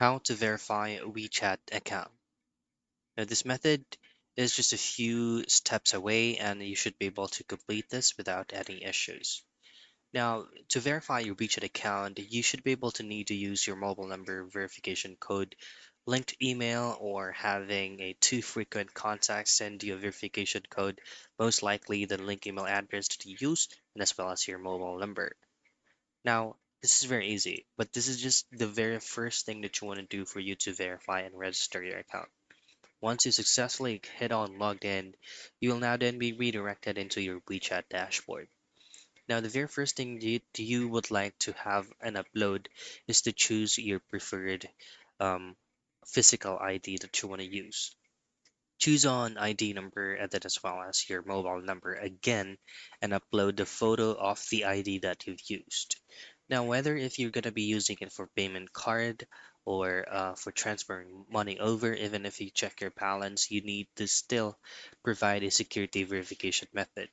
How to verify a WeChat account. Now, this method is just a few steps away, and you should be able to complete this without any issues. Now, to verify your WeChat account, you should be able to need to use your mobile number verification code, linked email, or having a two frequent contacts send you a verification code, most likely the link email address that you use, and as well as your mobile number. Now, this is very easy, but this is just the very first thing that you want to do for you to verify and register your account. Once you successfully hit on logged in, you will now then be redirected into your WeChat dashboard. Now, the very first thing you would like to have an upload is to choose your preferred um, physical ID that you want to use. Choose on ID number and then as well as your mobile number again and upload the photo of the ID that you've used. Now, whether if you're going to be using it for payment card or for transferring money over, even if you check your balance, you need to still provide a security verification method.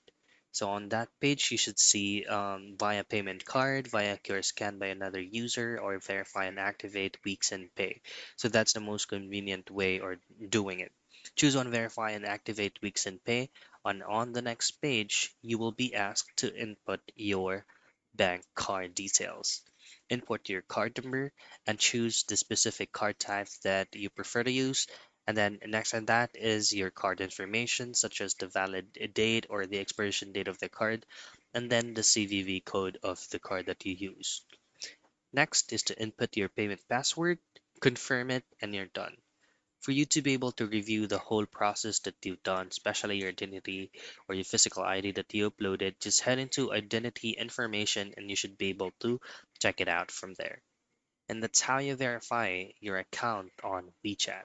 So on that page, you should see via payment card, via QR scan by another user, or verify and activate weeks and pay. So that's the most convenient way or doing it. Choose on verify and activate weeks and pay. On the next page, you will be asked to input your bank card details. Input your card number and choose the specific card type that you prefer to use. And then next on that is your card information, such as the valid date or the expiration date of the card, and then the CVV code of the card that you use. Next is to input your payment password, confirm it, and you're done. For you to be able to review the whole process that you've done, especially your identity or your physical ID that you uploaded, just head into identity information and you should be able to check it out from there. And that's how you verify your account on WeChat.